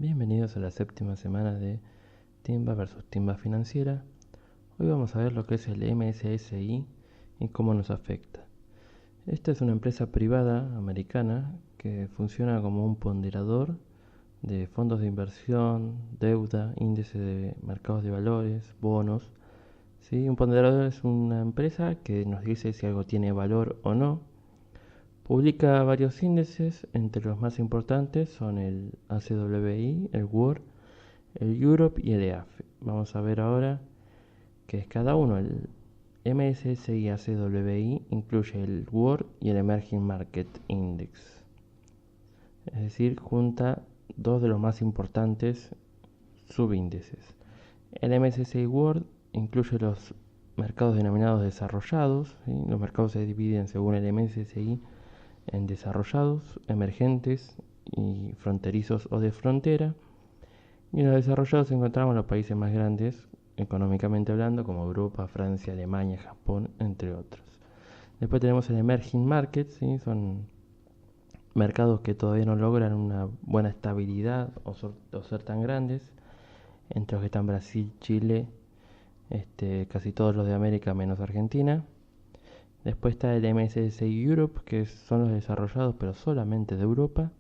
Bienvenidos a la séptima semana de Timba versus Timba Financiera. Hoy vamos a ver lo que es el MSCI y cómo nos afecta. Esta es una empresa privada americana que funciona como un ponderador de fondos de inversión, deuda, índice de mercados de valores, bonos. ¿Sí? Un ponderador es una empresa que nos dice si algo tiene valor o no. Publica varios índices, entre los más importantes son el ACWI, el World, el Europe y el EAFE. Vamos a ver ahora qué es cada uno. El MSCI ACWI incluye el World y el Emerging Market Index. Es decir, junta dos de los más importantes subíndices. El MSCI World incluye los mercados denominados desarrollados. ¿Sí? Los mercados se dividen según el MSCI en desarrollados, emergentes y fronterizos o de frontera. Y en los desarrollados encontramos los países más grandes, económicamente hablando, como Europa, Francia, Alemania, Japón, entre otros. Después tenemos el Emerging Markets, ¿sí? Son mercados que todavía no logran una buena estabilidad o ser tan grandes, entre los que están Brasil, Chile, casi todos los de América menos Argentina. Después está el MSCI Europe, que son los desarrollados pero solamente de Europa.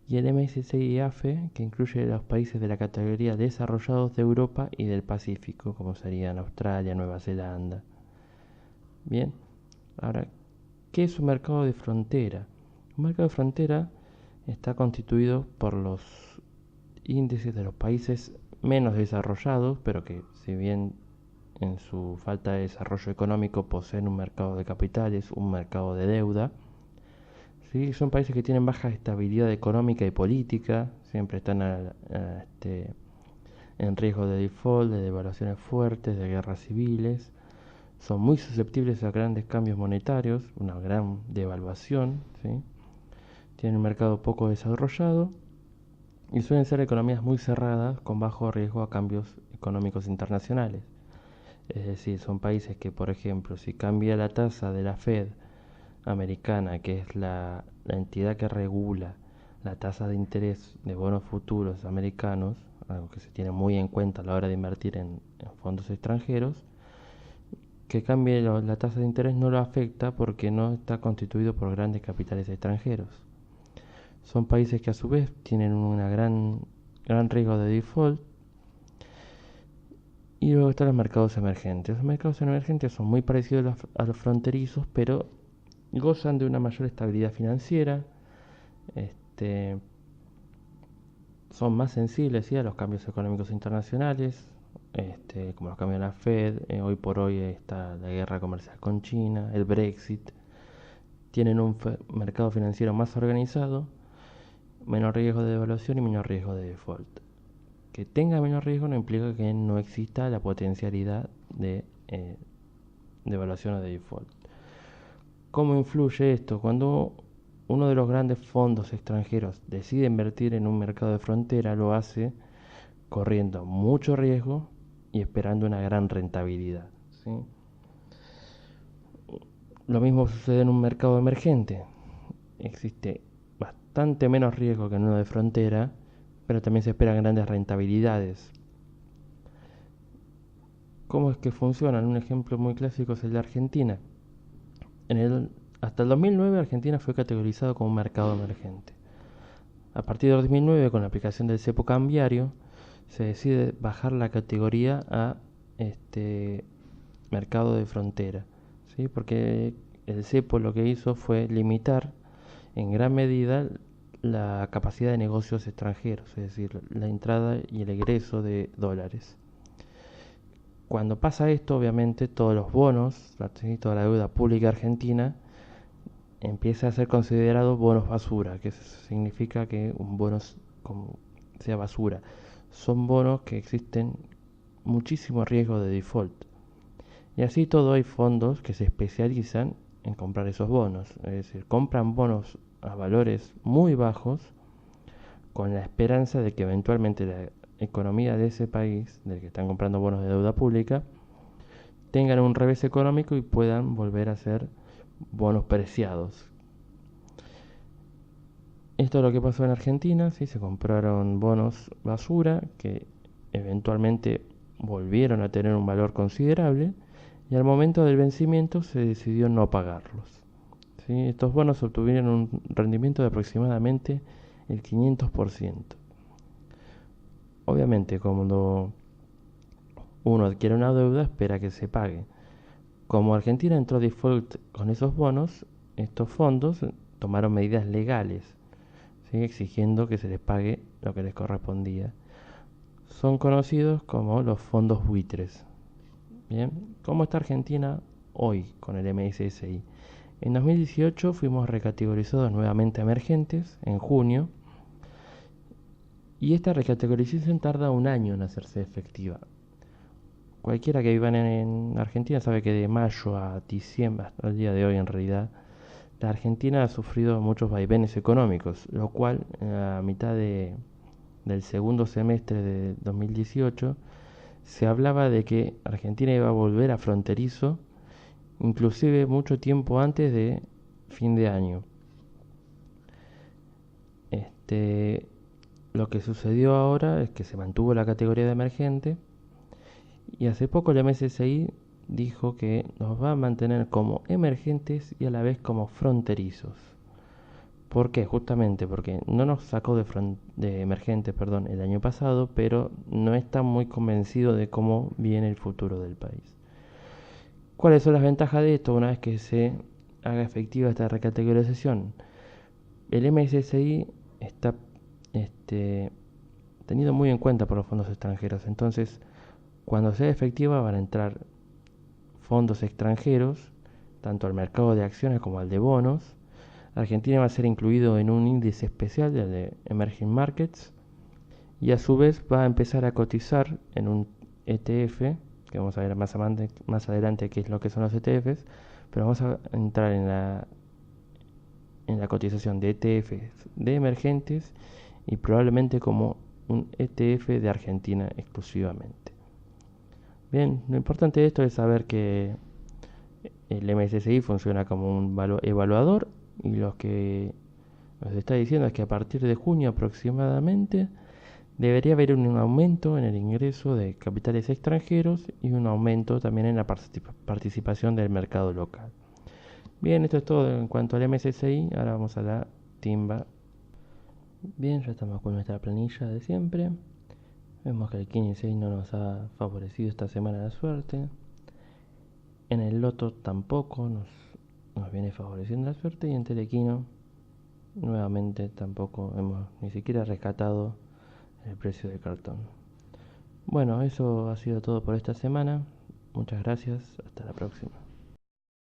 Y el MSCI AFE, que incluye los países de la categoría desarrollados de Europa y del Pacífico, como serían Australia, Nueva Zelanda. Bien, ahora, ¿qué es un mercado de frontera? Un mercado de frontera está constituido por los índices de los países menos desarrollados, pero que si bien en su falta de desarrollo económico poseen un mercado de capitales, un mercado de deuda. ¿Sí? Son países que tienen baja estabilidad económica y política, siempre están en riesgo de default, de devaluaciones fuertes, de guerras civiles. Son muy susceptibles a grandes cambios monetarios, una gran devaluación. ¿Sí? Tienen un mercado poco desarrollado y suelen ser economías muy cerradas con bajo riesgo a cambios económicos internacionales. Es decir, son países que, por ejemplo, si cambia la tasa de la Fed americana, que es la entidad que regula la tasa de interés de bonos futuros americanos, algo que se tiene muy en cuenta a la hora de invertir en fondos extranjeros, que cambie la tasa de interés no lo afecta porque no está constituido por grandes capitales extranjeros. Son países que a su vez tienen un gran riesgo de default. Y luego están los mercados emergentes. Los mercados emergentes son muy parecidos a los fronterizos, pero gozan de una mayor estabilidad financiera. Este, Son más sensibles, ¿sí?, a los cambios económicos internacionales, como los cambios de la Fed. Hoy por hoy está la guerra comercial con China, el Brexit. Tienen un mercado financiero más organizado, menos riesgo de devaluación y menos riesgo de default. Que tenga menos riesgo no implica que no exista la potencialidad de evaluación o de default. ¿Cómo influye esto? Cuando uno de los grandes fondos extranjeros decide invertir en un mercado de frontera, lo hace corriendo mucho riesgo y esperando una gran rentabilidad. ¿Sí? Lo mismo sucede en un mercado emergente. Existe bastante menos riesgo que en uno de frontera, pero también se esperan grandes rentabilidades. ¿Cómo es que funcionan? Un ejemplo muy clásico es el de Argentina. Hasta el 2009 Argentina fue categorizado como un mercado emergente. A partir del 2009, con la aplicación del cepo cambiario, se decide bajar la categoría a mercado de frontera, ¿sí? Porque el cepo lo que hizo fue limitar en gran medida la capacidad de negocios extranjeros, es decir, la entrada y el egreso de dólares. Cuando pasa esto, obviamente todos los bonos, toda la deuda pública argentina empieza a ser considerado bonos basura, que significa que un bono sea basura. Son bonos que existen muchísimo riesgo de default. Y así todo, hay fondos que se especializan en comprar esos bonos, es decir, compran bonos a valores muy bajos con la esperanza de que eventualmente la economía de ese país, del que están comprando bonos de deuda pública, tengan un revés económico y puedan volver a ser bonos preciados. Esto es lo que pasó en Argentina, ¿sí? Se compraron bonos basura que eventualmente volvieron a tener un valor considerable y al momento del vencimiento se decidió no pagarlos. ¿Sí? Estos bonos obtuvieron un rendimiento de aproximadamente el 500%. Obviamente, cuando uno adquiere una deuda, espera que se pague. Como Argentina entró default con esos bonos, estos fondos tomaron medidas legales, ¿sí? Exigiendo que se les pague lo que les correspondía. Son conocidos como los fondos buitres. Bien, ¿cómo está Argentina hoy con el MSCI? En 2018 fuimos recategorizados nuevamente a emergentes en junio y esta recategorización tarda un año en hacerse efectiva. Cualquiera que viva en Argentina sabe que de mayo a diciembre, hasta el día de hoy en realidad, la Argentina ha sufrido muchos vaivenes económicos, lo cual a mitad del segundo semestre de 2018 se hablaba de que Argentina iba a volver a fronterizo, inclusive mucho tiempo antes de fin de año. Lo que sucedió ahora es que se mantuvo la categoría de emergente y hace poco el MSCI dijo que nos va a mantener como emergentes y a la vez como fronterizos. ¿Por qué? Justamente porque no nos sacó de emergentes, perdón, el año pasado, pero no está muy convencido de cómo viene el futuro del país. ¿Cuáles son las ventajas de esto una vez que se haga efectiva esta recategorización? El MSCI está tenido muy en cuenta por los fondos extranjeros, entonces cuando sea efectiva van a entrar fondos extranjeros, tanto al mercado de acciones como al de bonos. Argentina va a ser incluido en un índice especial de Emerging Markets y a su vez va a empezar a cotizar en un ETF, que vamos a ver más adelante qué es lo que son los ETFs, pero vamos a entrar en la cotización de ETFs de emergentes y probablemente como un ETF de Argentina exclusivamente. Bien, lo importante de esto es saber que el MSCI funciona como un evaluador y lo que nos está diciendo es que a partir de junio aproximadamente debería haber un aumento en el ingreso de capitales extranjeros y un aumento también en la participación del mercado local. Bien, esto es todo en cuanto al MSCI. Ahora vamos a la timba. Bien, ya estamos con nuestra planilla de siempre. Vemos que el King 6 no nos ha favorecido esta semana la suerte. En el Loto tampoco nos viene favoreciendo la suerte. Y en Telequino nuevamente tampoco hemos ni siquiera rescatado el precio del cartón. Bueno, eso ha sido todo por esta semana. Muchas gracias. Hasta la próxima.